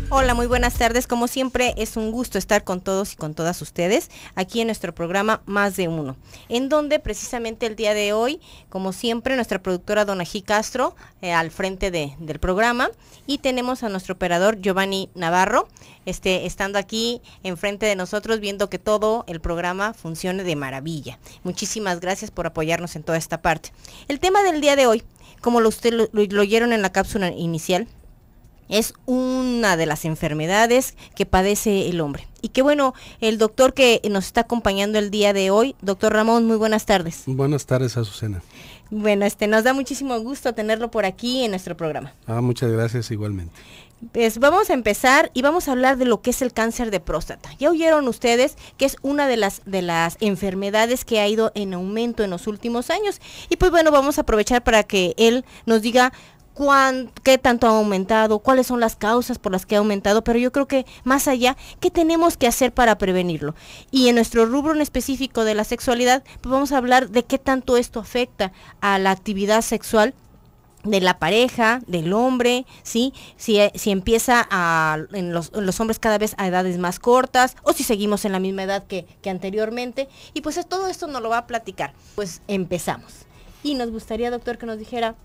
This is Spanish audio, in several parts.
Hola, muy buenas tardes. Como siempre, es un gusto estar con todos y con todas ustedes aquí en nuestro programa Más de Uno, en donde precisamente el día de hoy, como siempre, nuestra productora Donají Castro al frente del programa, y tenemos a nuestro operador Giovanni Navarro, estando aquí enfrente de nosotros, viendo que todo el programa funcione de maravilla. Muchísimas gracias por apoyarnos en toda esta parte. El tema del día de hoy, como ustedes lo oyeron en la cápsula inicial, es una de las enfermedades que padece el hombre. Y qué bueno, el doctor que nos está acompañando el día de hoy, doctor Ramón, muy buenas tardes. Buenas tardes, Azucena. Bueno, nos da muchísimo gusto tenerlo por aquí en nuestro programa. Muchas gracias igualmente. Pues vamos a empezar y vamos a hablar de lo que es el cáncer de próstata. Ya oyeron ustedes que es una de las enfermedades que ha ido en aumento en los últimos años. Y pues bueno, vamos a aprovechar para que él nos diga qué tanto ha aumentado, cuáles son las causas por las que ha aumentado, pero yo creo que más allá, ¿qué tenemos que hacer para prevenirlo? Y en nuestro rubro en específico de la sexualidad, pues vamos a hablar de qué tanto esto afecta a la actividad sexual de la pareja, del hombre, ¿sí? Si empieza en los hombres cada vez a edades más cortas, o si seguimos en la misma edad que anteriormente, y pues todo esto nos lo va a platicar. Pues empezamos. Y nos gustaría, doctor, que nos dijera,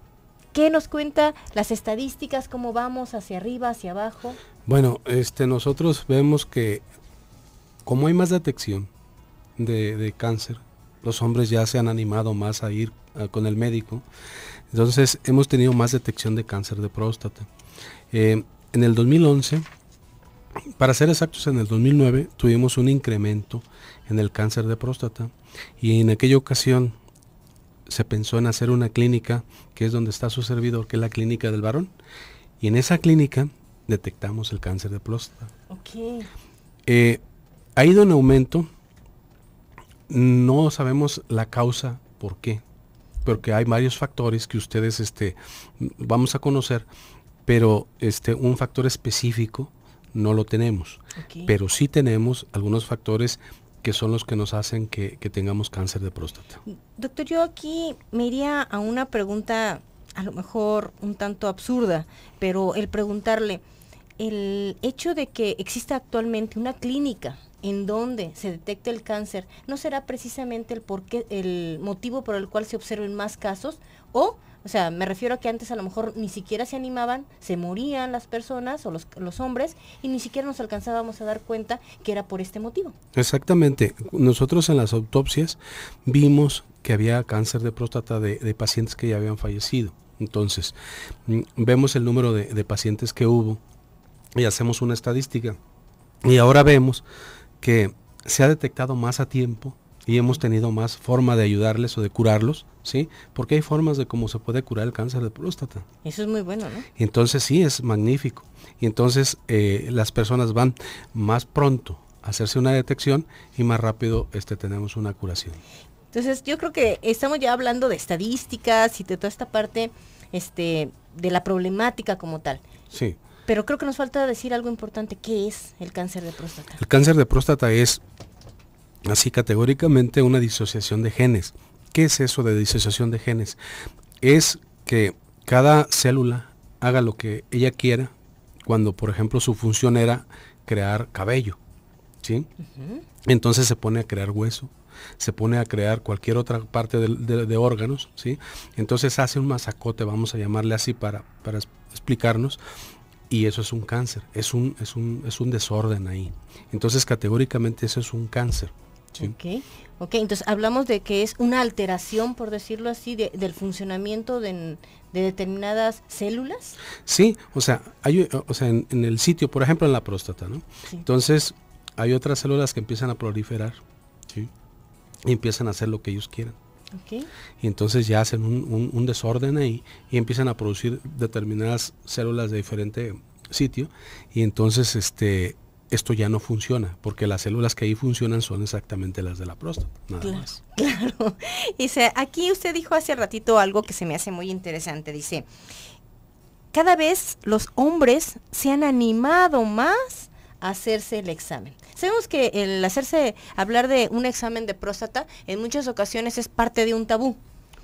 ¿qué nos cuenta las estadísticas? ¿Cómo vamos hacia arriba, hacia abajo? Bueno, nosotros vemos que como hay más detección de cáncer, los hombres ya se han animado más a ir con el médico. Entonces hemos tenido más detección de cáncer de próstata. En el 2011, para ser exactos, en el 2009 tuvimos un incremento en el cáncer de próstata, y en aquella ocasión se pensó en hacer una clínica, que es donde está su servidor, que es la clínica del varón, y en esa clínica detectamos el cáncer de próstata. Okay. Ha ido en aumento, no sabemos la causa por qué, porque hay varios factores que ustedes vamos a conocer, pero un factor específico no lo tenemos. Okay. Pero sí tenemos algunos factores que son los que nos hacen que tengamos cáncer de próstata. Doctor, yo aquí me iría a una pregunta a lo mejor un tanto absurda, pero el preguntarle, el hecho de que exista actualmente una clínica en donde se detecte el cáncer, ¿no será precisamente el motivo por el cual se observen más casos? O sea, me refiero a que antes a lo mejor ni siquiera se animaban, se morían las personas o los hombres, y ni siquiera nos alcanzábamos a dar cuenta que era por este motivo. Exactamente. Nosotros en las autopsias vimos que había cáncer de próstata de pacientes que ya habían fallecido. Entonces, vemos el número de pacientes que hubo y hacemos una estadística. Y ahora vemos que se ha detectado más a tiempo y hemos tenido más forma de ayudarles o de curarlos, ¿sí? Porque hay formas de cómo se puede curar el cáncer de próstata. Eso es muy bueno, ¿no? Entonces sí, es magnífico. Y entonces las personas van más pronto a hacerse una detección y más rápido tenemos una curación. Entonces yo creo que estamos ya hablando de estadísticas y de toda esta parte de la problemática como tal. Sí. Pero creo que nos falta decir algo importante. ¿Qué es el cáncer de próstata? El cáncer de próstata es, así categóricamente, una disociación de genes. ¿Qué es eso de disociación de genes? Es que cada célula haga lo que ella quiera cuando, por ejemplo, su función era crear cabello, ¿sí? Uh-huh. Entonces se pone a crear hueso, se pone a crear cualquier otra parte de órganos, ¿sí? Entonces hace un masacote, vamos a llamarle así para explicarnos. Y eso es un cáncer, es un desorden ahí. Entonces, categóricamente, eso es un cáncer. ¿Sí? Ok, entonces hablamos de que es una alteración, por decirlo así, del funcionamiento de determinadas células. Sí, o sea, en el sitio, por ejemplo, en la próstata, ¿no? Sí. Entonces, hay otras células que empiezan a proliferar, ¿sí? Y empiezan a hacer lo que ellos quieran. Okay. Y entonces ya hacen un desorden ahí y empiezan a producir determinadas células de diferente sitio, y entonces esto ya no funciona, porque las células que ahí funcionan son exactamente las de la próstata, nada más. Claro. Dice, aquí usted dijo hace ratito algo que se me hace muy interesante. Dice, cada vez los hombres se han animado más a hacerse el examen. Sabemos que el hablar de un examen de próstata en muchas ocasiones es parte de un tabú,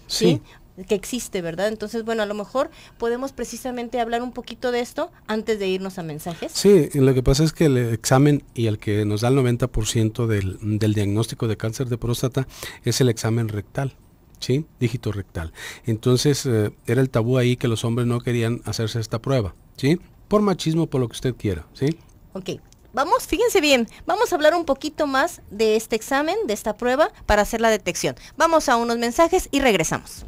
¿sí? que existe, ¿verdad? Entonces, bueno, a lo mejor podemos precisamente hablar un poquito de esto antes de irnos a mensajes. Sí, lo que pasa es que el examen y el que nos da el 90% del diagnóstico de cáncer de próstata es el examen rectal, ¿sí? Dígito rectal. Entonces, era el tabú ahí que los hombres no querían hacerse esta prueba, ¿sí? Por machismo, por lo que usted quiera, ¿sí? Ok. Vamos, fíjense bien, vamos a hablar un poquito más de este examen, de esta prueba, para hacer la detección. Vamos a unos mensajes y regresamos.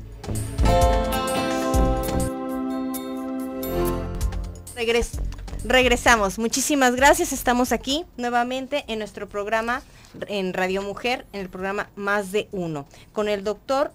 Regresamos. Muchísimas gracias. Estamos aquí nuevamente en nuestro programa en Radio Mujer, en el programa Más de Uno, con el doctor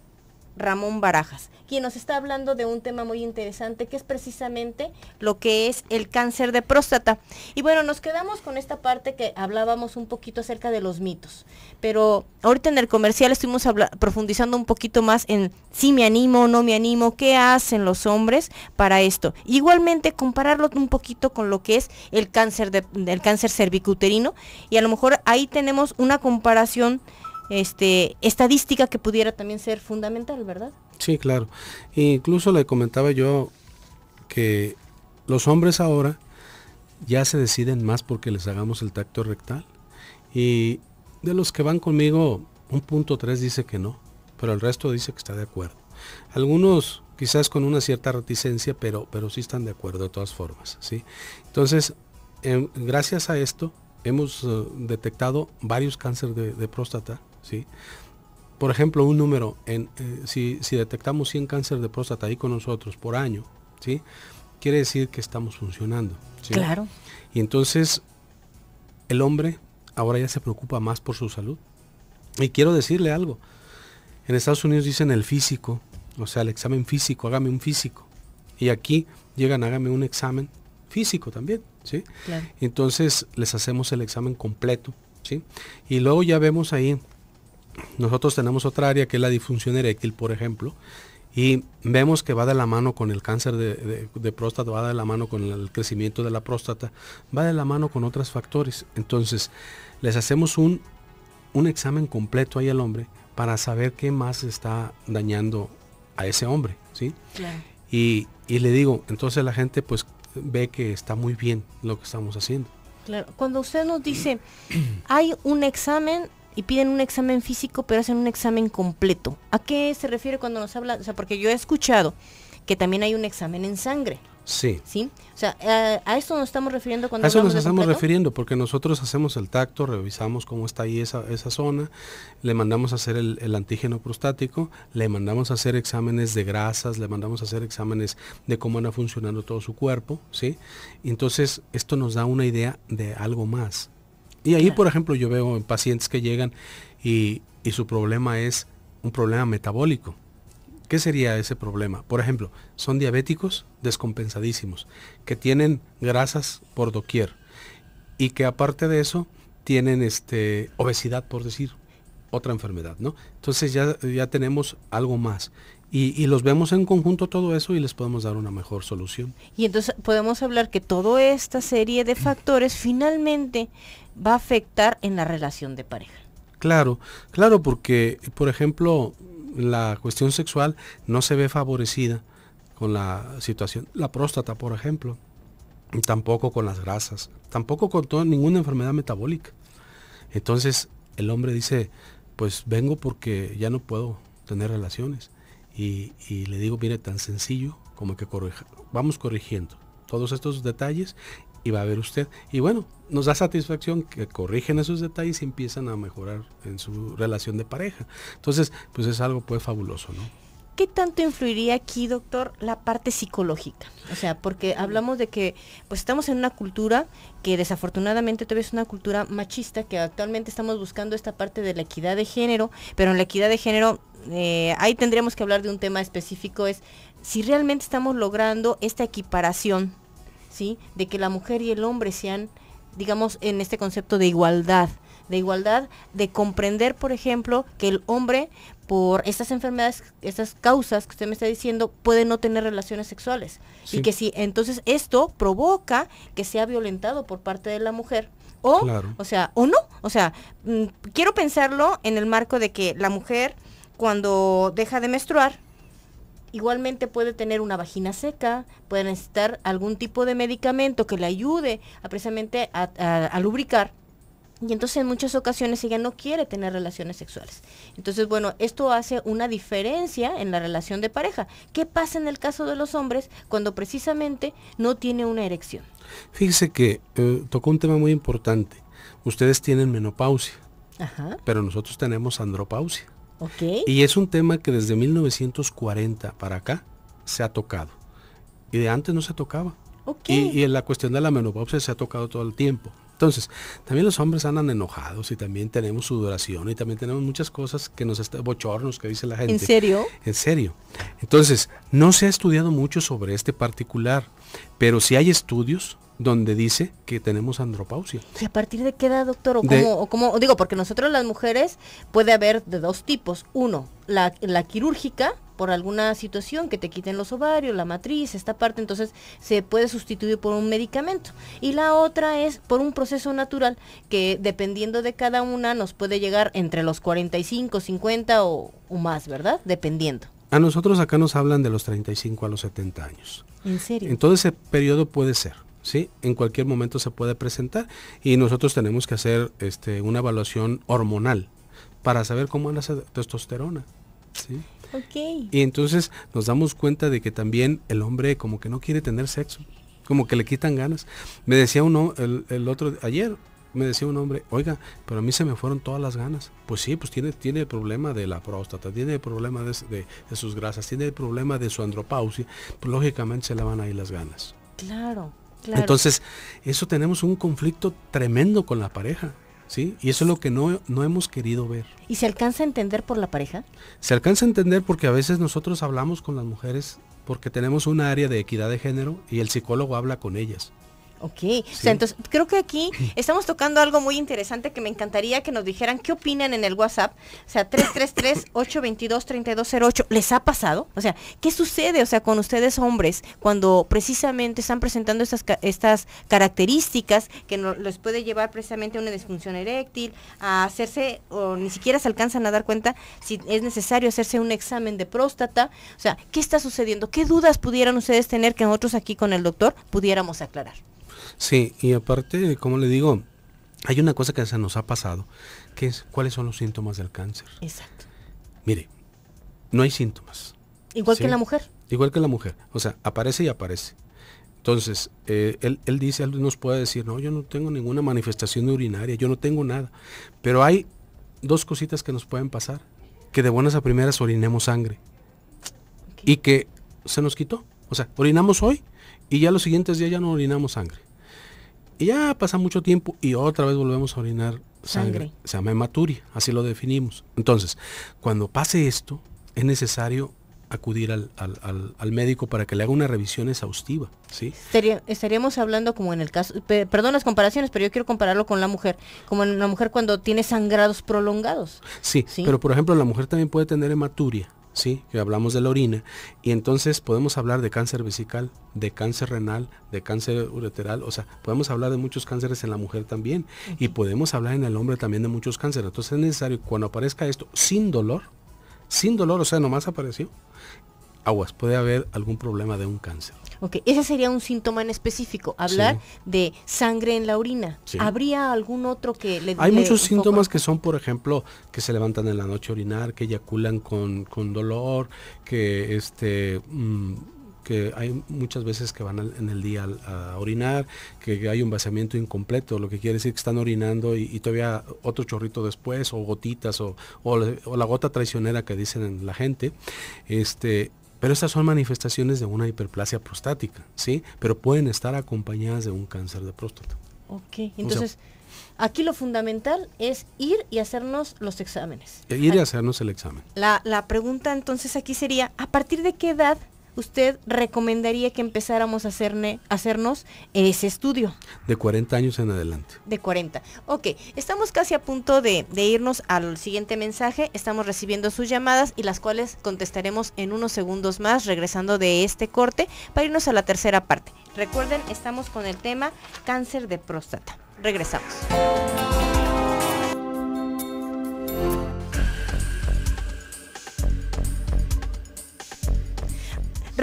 Ramón Barajas, quien nos está hablando de un tema muy interesante que es precisamente lo que es el cáncer de próstata. Y bueno, nos quedamos con esta parte que hablábamos un poquito acerca de los mitos, pero ahorita en el comercial estuvimos profundizando un poquito más en si me animo o no me animo, qué hacen los hombres para esto. Igualmente compararlo un poquito con lo que es el cáncer del cáncer cervicuterino, y a lo mejor ahí tenemos una comparación estadística que pudiera también ser fundamental, ¿verdad? Sí, claro. Incluso le comentaba yo que los hombres ahora ya se deciden más porque les hagamos el tacto rectal, y de los que van conmigo, 1.3 dice que no, pero el resto dice que está de acuerdo. Algunos quizás con una cierta reticencia, pero sí están de acuerdo de todas formas, ¿sí? Entonces, gracias a esto hemos detectado varios cánceres de próstata, ¿sí? Por ejemplo, un número, si detectamos 100 cánceres de próstata ahí con nosotros por año, ¿sí? Quiere decir que estamos funcionando, ¿sí? Claro. Y entonces, el hombre ahora ya se preocupa más por su salud. Y quiero decirle algo, en Estados Unidos dicen el físico, o sea, el examen físico, hágame un físico. Y aquí llegan, hágame un examen físico también, ¿sí? Claro. Entonces les hacemos el examen completo, ¿sí? Y luego ya vemos ahí, nosotros tenemos otra área que es la disfunción eréctil, por ejemplo, y vemos que va de la mano con el cáncer de próstata, va de la mano con el crecimiento de la próstata, va de la mano con otros factores. Entonces les hacemos un examen completo ahí al hombre para saber qué más está dañando a ese hombre, ¿sí? Claro. Y le digo, entonces la gente pues ve que está muy bien lo que estamos haciendo. Claro. Cuando usted nos dice, hay un examen y piden un examen físico, pero hacen un examen completo, ¿a qué se refiere cuando nos habla? O sea, porque yo he escuchado que también hay un examen en sangre. Sí. ¿Sí? O sea, ¿a esto nos estamos refiriendo cuando a eso hablamos nos de estamos completo? refiriendo, porque nosotros hacemos el tacto, revisamos cómo está ahí esa zona, le mandamos a hacer el antígeno prostático, le mandamos a hacer exámenes de grasas, le mandamos a hacer exámenes de cómo anda funcionando todo su cuerpo, ¿sí? Y entonces esto nos da una idea de algo más. Y ahí, por ejemplo, yo veo pacientes que llegan y su problema es un problema metabólico. ¿Qué sería ese problema? Por ejemplo, son diabéticos descompensadísimos, que tienen grasas por doquier y que aparte de eso tienen obesidad, por decir, otra enfermedad, ¿no? Entonces ya tenemos algo más. Y los vemos en conjunto todo eso y les podemos dar una mejor solución. Y entonces podemos hablar que toda esta serie de factores finalmente va a afectar en la relación de pareja. Claro, porque, por ejemplo, la cuestión sexual no se ve favorecida con la situación, la próstata, por ejemplo, y tampoco con las grasas, tampoco con ninguna enfermedad metabólica. Entonces, el hombre dice, pues vengo porque ya no puedo tener relaciones. Y le digo, mire, tan sencillo como que vamos corrigiendo todos estos detalles y va a ver usted. Y bueno, nos da satisfacción que corrigen esos detalles y empiezan a mejorar en su relación de pareja. Entonces, pues es algo pues fabuloso, ¿no? ¿Qué tanto influiría aquí, doctor, la parte psicológica? O sea, porque hablamos de que pues estamos en una cultura que desafortunadamente todavía es una cultura machista, que actualmente estamos buscando esta parte de la equidad de género, pero en la equidad de género ahí tendríamos que hablar de un tema específico, es si realmente estamos logrando esta equiparación, ¿sí? De que la mujer y el hombre sean, digamos, en este concepto de igualdad, de comprender, por ejemplo, que el hombre, por estas enfermedades, estas causas que usted me está diciendo, puede no tener relaciones sexuales. Sí. Y que si entonces esto provoca que sea violentado por parte de la mujer, o, claro, o sea, o no. O sea, quiero pensarlo en el marco de que la mujer, cuando deja de menstruar, igualmente puede tener una vagina seca, puede necesitar algún tipo de medicamento que le ayude a precisamente a lubricar. Y entonces en muchas ocasiones ella no quiere tener relaciones sexuales. Entonces, bueno, esto hace una diferencia en la relación de pareja. ¿Qué pasa en el caso de los hombres cuando precisamente no tiene una erección? Fíjese que tocó un tema muy importante. Ustedes tienen menopausia, Ajá. pero nosotros tenemos andropausia. Ok. Y es un tema que desde 1940 para acá se ha tocado. Y de antes no se tocaba. Ok. Y en la cuestión de la menopausia se ha tocado todo el tiempo. Entonces, también los hombres andan enojados y también tenemos sudoración y también tenemos muchas cosas que bochornos que dice la gente. ¿En serio? En serio. Entonces, no se ha estudiado mucho sobre este particular, pero sí hay estudios donde dice que tenemos andropausia. ¿Y a partir de qué edad, doctor? ¿O cómo? Digo, porque nosotros las mujeres puede haber de dos tipos. Uno, la quirúrgica, por alguna situación que te quiten los ovarios, la matriz, esta parte, entonces se puede sustituir por un medicamento. Y la otra es por un proceso natural que dependiendo de cada una nos puede llegar entre los 45, 50 o más, ¿verdad? Dependiendo. A nosotros acá nos hablan de los 35 a los 70 años. ¿En serio? En todo ese periodo puede ser, ¿sí? En cualquier momento se puede presentar y nosotros tenemos que hacer una evaluación hormonal para saber cómo anda esa testosterona, ¿sí? Ok. Y entonces nos damos cuenta de que también el hombre como que no quiere tener sexo, como que le quitan ganas. Me decía uno, ayer me decía un hombre, oiga, pero a mí se me fueron todas las ganas. Pues sí, pues tiene el problema de la próstata, tiene el problema de sus grasas, tiene el problema de su andropausia, pues lógicamente se le van a ir las ganas. Claro, claro. Entonces, eso tenemos un conflicto tremendo con la pareja. ¿Sí? Y eso es lo que no hemos querido ver. ¿Y se alcanza a entender por la pareja? Se alcanza a entender porque a veces nosotros hablamos con las mujeres porque tenemos una área de equidad de género y el psicólogo habla con ellas. Ok, sí. O sea, entonces creo que aquí estamos tocando algo muy interesante que me encantaría que nos dijeran qué opinan en el WhatsApp, o sea, 333-822-3208, ¿les ha pasado? O sea, ¿qué sucede, o sea, con ustedes hombres cuando precisamente están presentando estas características que les puede llevar precisamente a una disfunción eréctil, a hacerse, o ni siquiera se alcanzan a dar cuenta si es necesario hacerse un examen de próstata? O sea, ¿qué está sucediendo? ¿Qué dudas pudieran ustedes tener que nosotros aquí con el doctor pudiéramos aclarar? Sí, y aparte, como le digo, hay una cosa que se nos ha pasado, que es cuáles son los síntomas del cáncer. Exacto. Mire, no hay síntomas. Igual ¿sí? que la mujer. Igual que la mujer, o sea, aparece y aparece. Entonces, él nos puede decir, no, yo no tengo ninguna manifestación urinaria, yo no tengo nada. Pero hay dos cositas que nos pueden pasar, que de buenas a primeras orinemos sangre. Okay. Y que se nos quitó. O sea, orinamos hoy y ya los siguientes días ya no orinamos sangre. Y ya pasa mucho tiempo y otra vez volvemos a orinar sangre. Se llama hematuria, así lo definimos. Entonces, cuando pase esto, es necesario acudir al médico para que le haga una revisión exhaustiva, ¿sí? Estaríamos hablando como en el caso, perdón las comparaciones, pero yo quiero compararlo con la mujer, como en la mujer cuando tiene sangrados prolongados. Sí, pero por ejemplo la mujer también puede tener hematuria, ¿sí? Que hablamos de la orina, y entonces podemos hablar de cáncer vesical, de cáncer renal, de cáncer ureteral, o sea, podemos hablar de muchos cánceres en la mujer también, y podemos hablar en el hombre también de muchos cánceres. Entonces es necesario, cuando aparezca esto sin dolor, o sea, nomás apareció, aguas, puede haber algún problema de un cáncer. Ok, ese sería un síntoma en específico, hablar de sangre en la orina. Sí. ¿Habría algún otro que le Hay muchos síntomas que son, por ejemplo, que se levantan en la noche a orinar, que eyaculan con dolor, que que hay muchas veces que van en el día a orinar, que hay un vaciamiento incompleto, lo que quiere decir que están orinando y todavía otro chorrito después, o gotitas, o la gota traicionera que dicen la gente, pero estas son manifestaciones de una hiperplasia prostática, ¿sí? Pero pueden estar acompañadas de un cáncer de próstata. Ok, entonces, aquí lo fundamental es ir y hacernos los exámenes. Ir y hacernos el examen. La pregunta entonces aquí sería, ¿a partir de qué edad usted recomendaría que empezáramos a hacernos ese estudio? De 40 años en adelante. De 40. Ok, estamos casi a punto de irnos al siguiente mensaje. Estamos recibiendo sus llamadas y las cuales contestaremos en unos segundos más, regresando de este corte, para irnos a la tercera parte. Recuerden, estamos con el tema cáncer de próstata. Regresamos.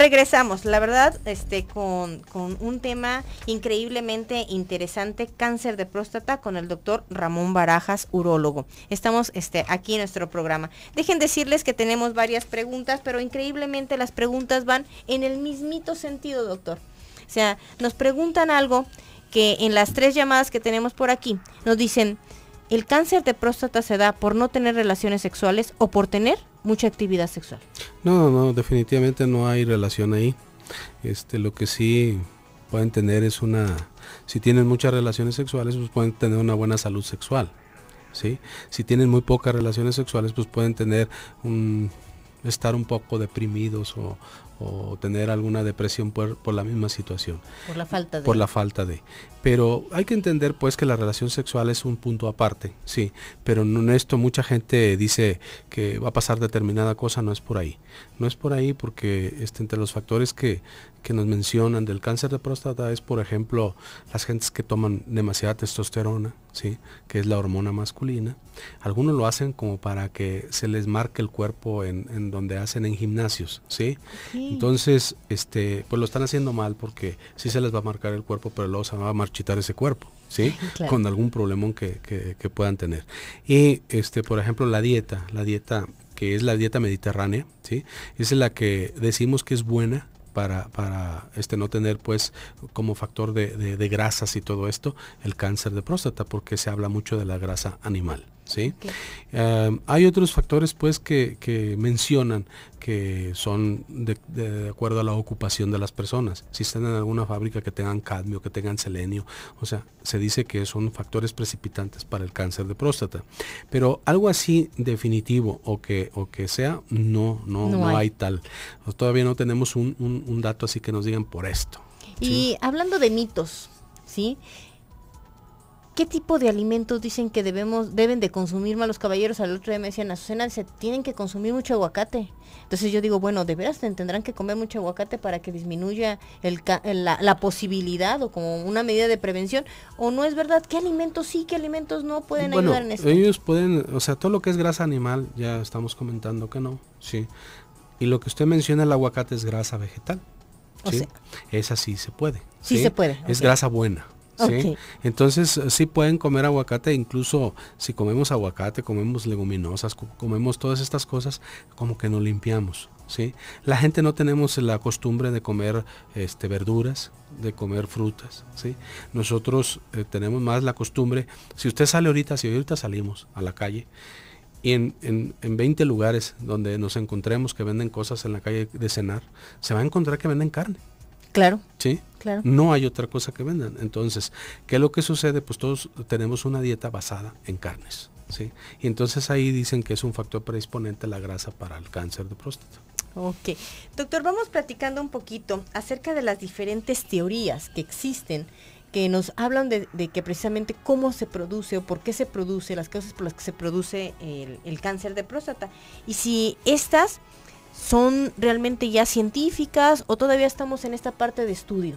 regresamos, la verdad, con un tema increíblemente interesante, cáncer de próstata, con el doctor Ramón Barajas, urólogo. Estamos aquí en nuestro programa. Dejen decirles que tenemos varias preguntas, pero increíblemente las preguntas van en el mismito sentido, doctor. O sea, nos preguntan algo que en las 3 llamadas que tenemos por aquí, nos dicen, ¿el cáncer de próstata se da por no tener relaciones sexuales o por tener mucha actividad sexual? No, definitivamente no hay relación ahí. Lo que sí pueden tener es si tienen muchas relaciones sexuales, pues pueden tener una buena salud sexual, ¿sí? Si tienen muy pocas relaciones sexuales, pues pueden tener estar un poco deprimidos o tener alguna depresión por la misma situación. Por la falta de. Por la falta de. Pero hay que entender pues que la relación sexual es un punto aparte, sí, pero en esto mucha gente dice que va a pasar determinada cosa, no es por ahí. No es por ahí porque entre los factores que nos mencionan del cáncer de próstata es, por ejemplo, las gentes que toman demasiada testosterona, sí, que es la hormona masculina. Algunos lo hacen como para que se les marque el cuerpo en donde hacen en gimnasios, ¿sí? Okay. Entonces, pues lo están haciendo mal porque sí se les va a marcar el cuerpo, pero luego se va a marchitar ese cuerpo, ¿sí? Claro. Con algún problemón que puedan tener. Y, por ejemplo, la dieta, que es la dieta mediterránea, ¿sí? Es la que decimos que es buena para no tener pues como factor de grasas y todo esto, el cáncer de próstata, porque se habla mucho de la grasa animal, ¿sí? Okay. Hay otros factores pues que mencionan que son de acuerdo a la ocupación de las personas. Si están en alguna fábrica que tengan cadmio, que tengan selenio, o sea, se dice que son factores precipitantes para el cáncer de próstata. Pero algo así definitivo o que sea, no hay tal. Todavía no tenemos un dato así que nos digan por esto. Y ¿sí? Hablando de mitos, ¿sí? ¿Qué tipo de alimentos dicen que deben de consumir más los caballeros? Al otro día me decían, Azucena, se tienen que consumir mucho aguacate. Entonces yo digo, bueno, ¿de veras tendrán que comer mucho aguacate para que disminuya la posibilidad o como una medida de prevención? ¿O no es verdad? ¿Qué alimentos sí, qué alimentos no pueden ayudar en esto? Ellos pueden, o sea, todo lo que es grasa animal, ya estamos comentando que no, sí. Y lo que usted menciona, el aguacate es grasa vegetal, ¿sí? O sea, esa sí se puede. Sí se puede. Es okay. Grasa buena. ¿sí? Okay. Entonces sí pueden comer aguacate, incluso si comemos aguacate, comemos leguminosas, comemos todas estas cosas, como que nos limpiamos, ¿sí? La gente no tenemos la costumbre de comer verduras, de comer frutas, ¿sí? Nosotros tenemos más la costumbre, si usted sale ahorita, si ahorita salimos a la calle, y en 20 lugares donde nos encontremos que venden cosas en la calle de cenar, se va a encontrar que venden carne. Claro. ¿Sí? Claro. No hay otra cosa que vendan. Entonces, ¿qué es lo que sucede? Pues todos tenemos una dieta basada en carnes, ¿sí? Y entonces ahí dicen que es un factor predisponente la grasa para el cáncer de próstata. Ok. Doctor, vamos platicando un poquito acerca de las diferentes teorías que existen, que nos hablan de que precisamente cómo se produce o por qué se produce, las causas por las que se produce el cáncer de próstata. Y si estas son realmente ya científicas o todavía estamos en esta parte de estudio.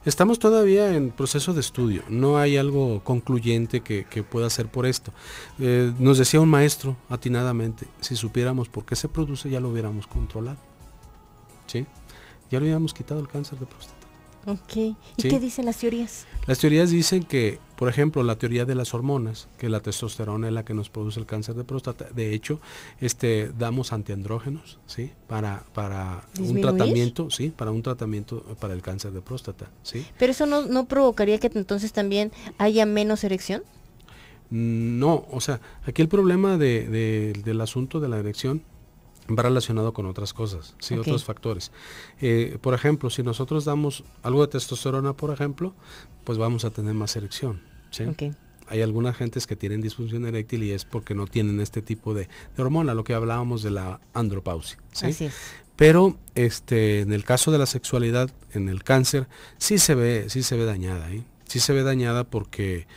Estamos todavía en proceso de estudio, no hay algo concluyente que pueda hacer por esto. Nos decía un maestro atinadamente, si supiéramos por qué se produce ya lo hubiéramos controlado, ¿sí? Ya lo hubiéramos quitado el cáncer de próstata. Ok, ¿y ¿sí? qué dicen las teorías? Las teorías dicen que, por ejemplo, la teoría de las hormonas, que la testosterona es la que nos produce el cáncer de próstata. De hecho, damos antiandrógenos, ¿sí? Para un tratamiento, sí, para un tratamiento para el cáncer de próstata, ¿sí? Pero eso no provocaría que entonces también haya menos erección. No, o sea, aquí el problema del asunto de la erección va relacionado con otras cosas, sí, okay. Otros factores. Por ejemplo, si nosotros damos algo de testosterona, por ejemplo, pues vamos a tener más erección, ¿sí? Okay. Hay algunas gentes que tienen disfunción eréctil y es porque no tienen este tipo de hormona, lo que hablábamos de la andropausia, ¿sí? Así es. Pero en el caso de la sexualidad, en el cáncer, sí se ve dañada, ¿eh? Sí se ve dañada porque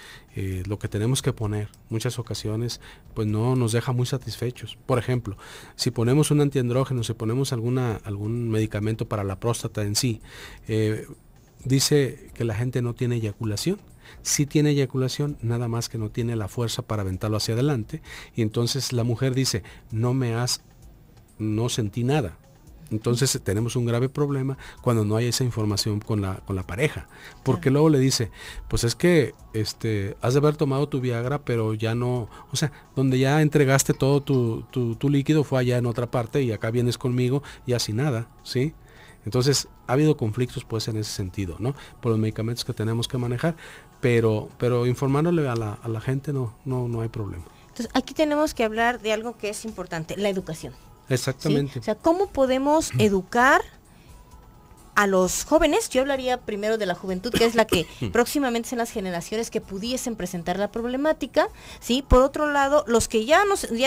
lo que tenemos que poner muchas ocasiones pues no nos deja muy satisfechos. Por ejemplo, si ponemos un antiandrógeno, si ponemos algún medicamento para la próstata en sí, dice que la gente no tiene eyaculación. Sí tiene eyaculación, nada más que no tiene la fuerza para aventarlo hacia adelante, y entonces la mujer dice, no sentí nada. Entonces tenemos un grave problema cuando no hay esa información con la pareja, porque luego le dice, pues es que has de haber tomado tu Viagra, pero ya no, o sea, donde ya entregaste todo tu líquido fue allá en otra parte y acá vienes conmigo ya sin nada, ¿sí? Entonces ha habido conflictos pues en ese sentido, ¿no? Por los medicamentos que tenemos que manejar, pero informándole a la gente no hay problema. Entonces aquí tenemos que hablar de algo que es importante, la educación. Exactamente. ¿Sí? O sea, ¿cómo podemos educar a los jóvenes? Yo hablaría primero de la juventud, que es la que próximamente son las generaciones que pudiesen presentar la problemática, ¿sí? Por otro lado, los que ya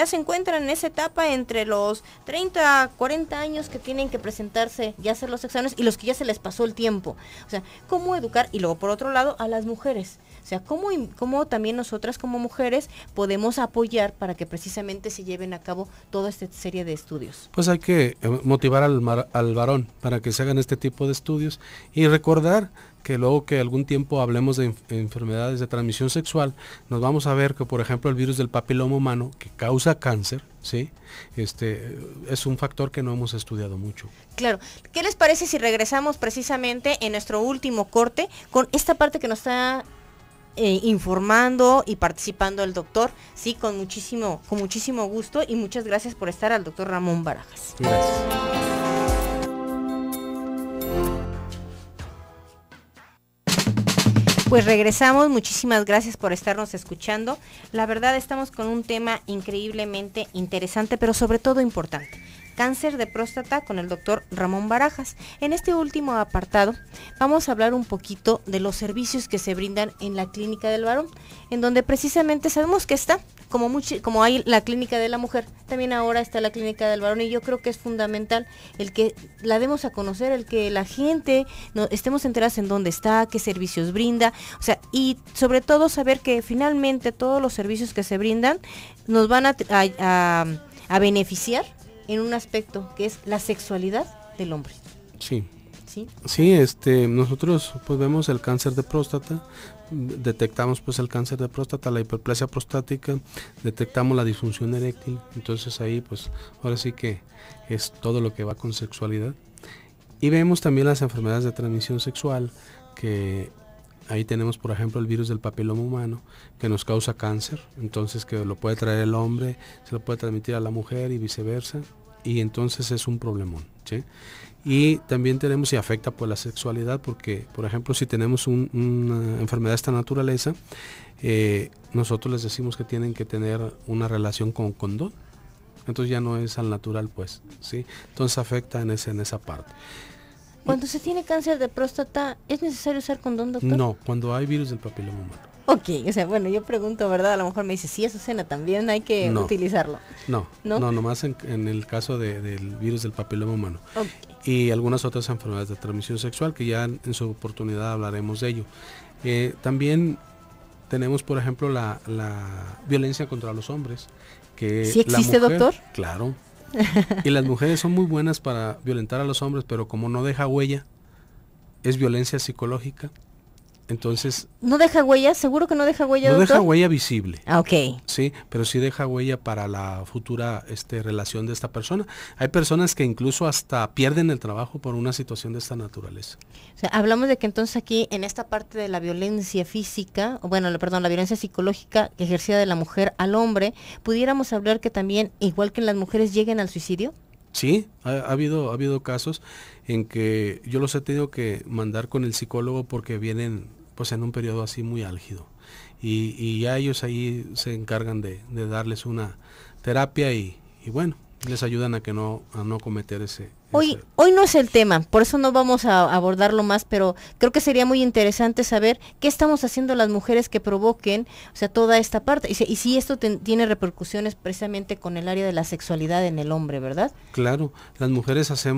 se encuentran en esa etapa entre los 30, 40 años que tienen que presentarse, ya hacer los exámenes, y los que ya se les pasó el tiempo. O sea, ¿cómo educar? Y luego, por otro lado, a las mujeres. O sea, ¿cómo también nosotras como mujeres podemos apoyar para que precisamente se lleven a cabo toda esta serie de estudios? Pues hay que motivar al varón para que se hagan este tipo de estudios y recordar que luego que algún tiempo hablemos de enfermedades de transmisión sexual, nos vamos a ver que, por ejemplo, el virus del papiloma humano, que causa cáncer, ¿sí? Es un factor que no hemos estudiado mucho. Claro. ¿Qué les parece si regresamos precisamente en nuestro último corte con esta parte que nos está informando y participando el doctor? Sí, con muchísimo gusto, y muchas gracias por estar al doctor Ramón Barajas. Gracias. Pues regresamos, muchísimas gracias por estarnos escuchando. La verdad estamos con un tema increíblemente interesante, pero sobre todo importante. Cáncer de próstata con el doctor Ramón Barajas. En este último apartado vamos a hablar un poquito de los servicios que se brindan en la clínica del varón, en donde precisamente sabemos que está, como hay la clínica de la mujer, también ahora está la clínica del varón, y yo creo que es fundamental el que la demos a conocer, el que la gente estemos enteradas en dónde está, qué servicios brinda, o sea, y sobre todo saber que finalmente todos los servicios que se brindan nos van a beneficiar en un aspecto que es la sexualidad del hombre. Sí. ¿Sí? Sí, nosotros pues vemos el cáncer de próstata, detectamos pues el cáncer de próstata, la hiperplasia prostática, detectamos la disfunción eréctil, entonces ahí pues ahora sí que es todo lo que va con sexualidad. Y vemos también las enfermedades de transmisión sexual, que ahí tenemos por ejemplo el virus del papiloma humano, que nos causa cáncer, entonces que lo puede traer el hombre, se lo puede transmitir a la mujer y viceversa, y entonces es un problemón, ¿sí? Y también tenemos y afecta pues la sexualidad, porque por ejemplo si tenemos una enfermedad de esta naturaleza, nosotros les decimos que tienen que tener una relación con condón, entonces ya no es al natural pues, ¿sí? Entonces afecta en esa parte. Cuando se tiene cáncer de próstata, ¿es necesario usar condón, doctor? No, cuando hay virus del papiloma humano. Ok, o sea, bueno, yo pregunto, ¿verdad? A lo mejor me dice, sí, Azucena, también hay que utilizarlo. No, nomás en el caso del virus del papiloma humano. Okay. Y algunas otras enfermedades de transmisión sexual, que ya en su oportunidad hablaremos de ello. También tenemos, por ejemplo, la violencia contra los hombres. Que ¿Sí existe, la mujer, doctor? Claro. Y las mujeres son muy buenas para violentar a los hombres, pero como no deja huella, es violencia psicológica. Entonces... ¿No deja huella? ¿Seguro que no deja huella, no doctor? deja huella visible. Ah, ok. Sí, pero sí deja huella para la futura relación de esta persona. Hay personas que incluso hasta pierden el trabajo por una situación de esta naturaleza. O sea, hablamos de que entonces aquí, en esta parte de la violencia física, la violencia psicológica ejercida de la mujer al hombre, pudiéramos hablar que también, igual que en las mujeres, lleguen al suicidio. Sí, ha habido casos en que yo los he tenido que mandar con el psicólogo porque vienen pues en un periodo así muy álgido, y ya ellos ahí se encargan de darles una terapia y bueno, les ayudan a no cometer ese... Hoy no es el tema, por eso no vamos a abordarlo más, pero creo que sería muy interesante saber qué estamos haciendo las mujeres que provoquen, o sea, toda esta parte, y si esto tiene repercusiones precisamente con el área de la sexualidad en el hombre, ¿verdad? Claro, las mujeres hacen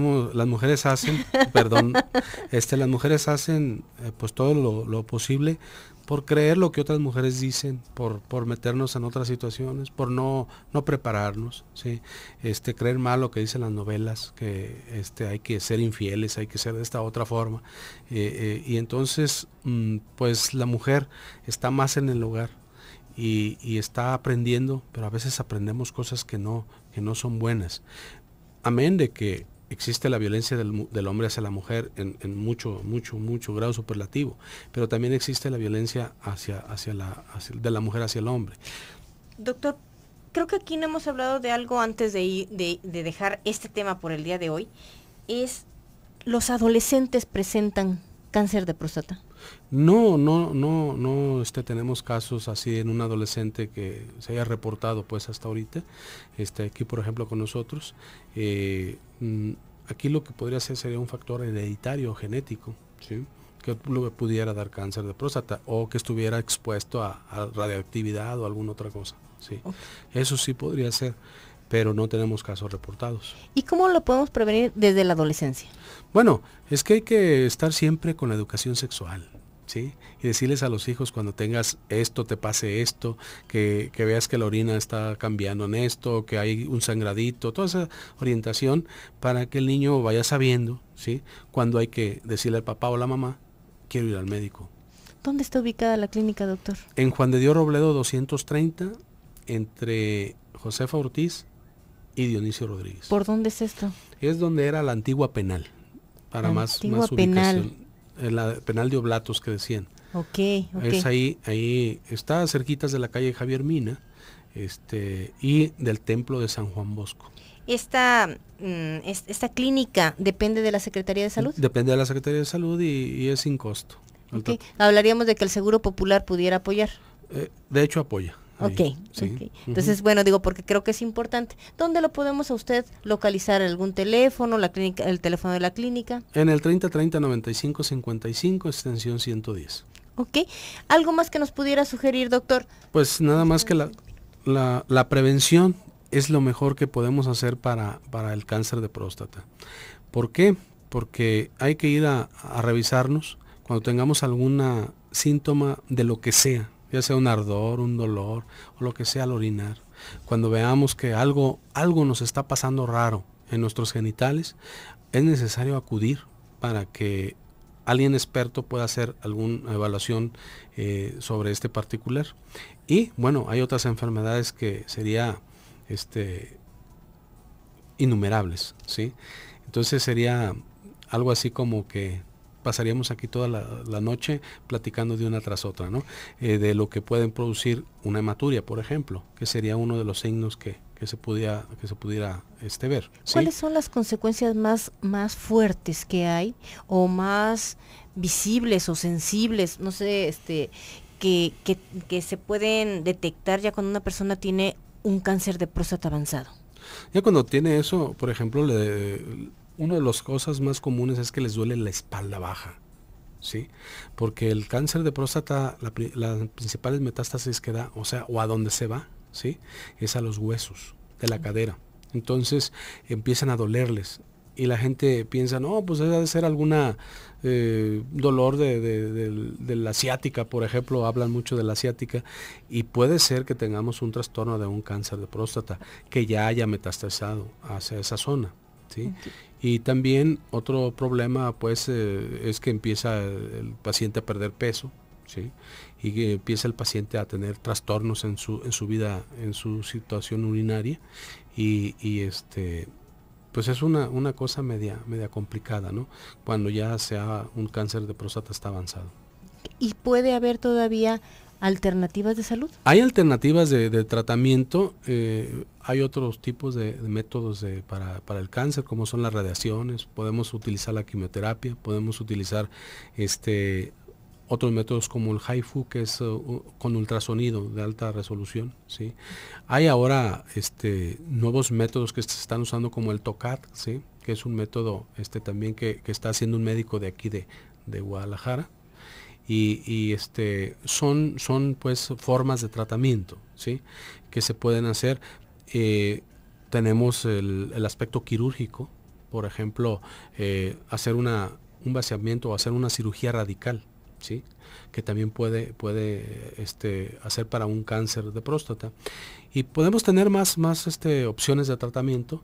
pues todo lo posible por creer lo que otras mujeres dicen, por meternos en otras situaciones, por no prepararnos, ¿sí? Creer mal lo que dicen las novelas, que hay que ser infieles, hay que ser de esta otra forma, y entonces pues la mujer está más en el hogar y está aprendiendo, pero a veces aprendemos cosas que no son buenas. Amén de que existe la violencia del hombre hacia la mujer en mucho grado superlativo, pero también existe la violencia de la mujer hacia el hombre. Doctor, creo que aquí no hemos hablado de algo antes de dejar este tema por el día de hoy. ¿Los adolescentes presentan cáncer de próstata? No, tenemos casos así en un adolescente que se haya reportado pues hasta ahorita, aquí por ejemplo con nosotros. Aquí lo que podría ser sería un factor hereditario o genético, ¿sí? Que pudiera dar cáncer de próstata o que estuviera expuesto a radioactividad o alguna otra cosa, ¿sí? Okay. Eso sí podría ser, pero no tenemos casos reportados. ¿Y cómo lo podemos prevenir desde la adolescencia? Bueno, es que hay que estar siempre con la educación sexual, ¿sí? Y decirles a los hijos cuando tengas esto, te pase esto, que veas que la orina está cambiando en esto, que hay un sangradito, toda esa orientación para que el niño vaya sabiendo, ¿sí? Cuando hay que decirle al papá o la mamá, quiero ir al médico. ¿Dónde está ubicada la clínica, doctor? En Juan de Dios Robledo 230, entre Josefa Ortiz y Dionisio Rodríguez. ¿Por dónde es esto? Es donde era la antigua penal, para más penal. ubicación. En la penal de Oblatos que decían. Okay. Es ahí está cerquitas de la calle Javier Mina, y del templo de San Juan Bosco. ¿Esta clínica depende de la Secretaría de Salud? Depende de la Secretaría de Salud y es sin costo. Okay. Hablaríamos de que el Seguro Popular pudiera apoyar. De hecho apoya. Okay. Entonces, bueno, digo, porque creo que es importante. ¿Dónde lo podemos a usted localizar? ¿Algún teléfono, la clínica, el teléfono de la clínica? En el 3030-9555, extensión 110. Ok. ¿Algo más que nos pudiera sugerir, doctor? Pues nada más que la prevención es lo mejor que podemos hacer para el cáncer de próstata. ¿Por qué? Porque hay que ir a revisarnos cuando tengamos algún síntoma de lo que sea, ya sea un ardor, un dolor o lo que sea al orinar. Cuando veamos que algo nos está pasando raro en nuestros genitales, es necesario acudir para que alguien experto pueda hacer alguna evaluación sobre este particular. Y bueno, hay otras enfermedades que sería innumerables, ¿sí? Entonces sería algo así como que pasaríamos aquí toda la noche platicando de una tras otra, ¿no? De lo que pueden producir una hematuria, por ejemplo, que sería uno de los signos que se pudiera ver, ¿sí? ¿Cuáles son las consecuencias más fuertes que hay o más visibles o sensibles, no sé, que se pueden detectar ya cuando una persona tiene un cáncer de próstata avanzado? Ya cuando tiene eso, por ejemplo, una de las cosas más comunes es que les duele la espalda baja, ¿sí? Porque el cáncer de próstata, las principales metástasis que da, o a donde se va, ¿sí? Es a los huesos de la cadera. Entonces empiezan a dolerles y la gente piensa, no, pues debe ser alguna dolor de la ciática, por ejemplo, hablan mucho de la ciática, y puede ser que tengamos un trastorno de un cáncer de próstata que ya haya metastasizado hacia esa zona, ¿sí? Okay. Y también otro problema pues es que empieza el paciente a perder peso, ¿sí? Y que empieza el paciente a tener trastornos en su vida, en su situación urinaria, y pues es una cosa media complicada, ¿no? Cuando ya sea un cáncer de próstata está avanzado. ¿Y puede haber todavía alternativas de salud? Hay alternativas de tratamiento, hay otros tipos de métodos para el cáncer, como son las radiaciones, podemos utilizar la quimioterapia, podemos utilizar otros métodos como el HIFU, que es con ultrasonido de alta resolución, ¿sí? Hay ahora nuevos métodos que se están usando como el TOCAT, ¿sí? Que es un método también que está haciendo un médico de aquí de Guadalajara, y son pues formas de tratamiento, ¿sí? Que se pueden hacer. Tenemos el aspecto quirúrgico, por ejemplo, hacer un vaciamiento o hacer una cirugía radical, ¿sí? Que también puede hacer para un cáncer de próstata. Y podemos tener más opciones de tratamiento,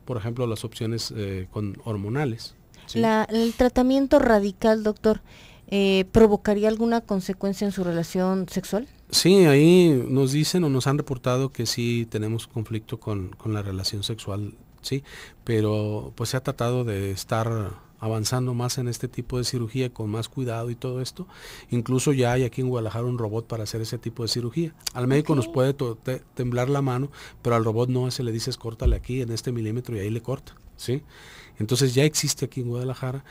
por ejemplo, las opciones con hormonales, ¿sí? El tratamiento radical, doctor, ¿provocaría alguna consecuencia en su relación sexual? Sí, ahí nos dicen o nos han reportado que sí tenemos conflicto con la relación sexual ¿sí? Pero pues se ha tratado de estar avanzando más en este tipo de cirugía con más cuidado y todo esto. Incluso ya hay aquí en Guadalajara un robot para hacer ese tipo de cirugía. Al médico nos puede temblar la mano, pero al robot no, se le dices córtale aquí en este milímetro y ahí le corta, ¿sí? Entonces ya existe aquí en Guadalajara,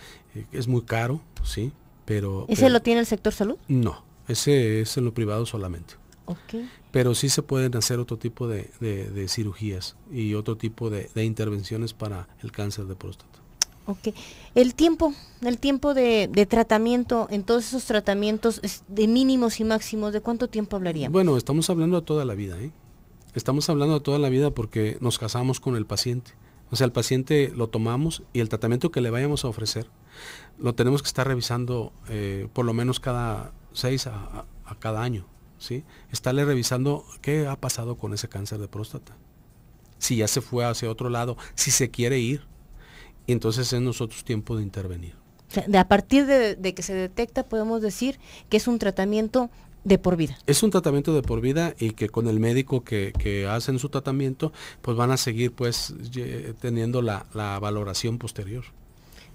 es muy caro, ¿sí? Pero lo tiene el sector salud? No, ese es en lo privado solamente. Okay. Pero sí se pueden hacer otro tipo de cirugías y otro tipo de intervenciones para el cáncer de próstata. Ok. El tiempo de tratamiento, en todos esos tratamientos de mínimos y máximos, ¿de cuánto tiempo hablaríamos? Bueno, estamos hablando de toda la vida, ¿eh? Estamos hablando de toda la vida porque nos casamos con el paciente. O sea, el paciente lo tomamos y el tratamiento que le vayamos a ofrecer lo tenemos que estar revisando por lo menos cada 6 a cada año, ¿sí? Estarle revisando qué ha pasado con ese cáncer de próstata. Si ya se fue hacia otro lado, si se quiere ir. Y entonces es nosotros tiempo de intervenir. O sea, a partir de que se detecta podemos decir que es un tratamiento de por vida. Es un tratamiento de por vida y que con el médico que hacen su tratamiento, pues van a seguir pues teniendo la valoración posterior.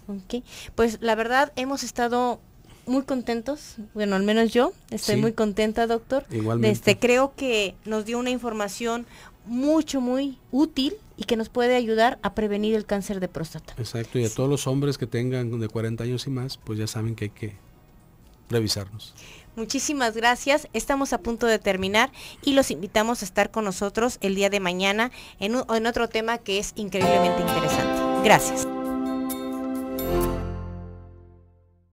Ok, pues la verdad hemos estado muy contentos, bueno, al menos yo estoy muy contenta, doctor. Igualmente. Creo que nos dio una información muy útil y que nos puede ayudar a prevenir el cáncer de próstata. Exacto, y a todos los hombres que tengan de 40 años y más, pues ya saben que hay que revisarnos. Muchísimas gracias, estamos a punto de terminar y los invitamos a estar con nosotros el día de mañana en otro tema que es increíblemente interesante. Gracias.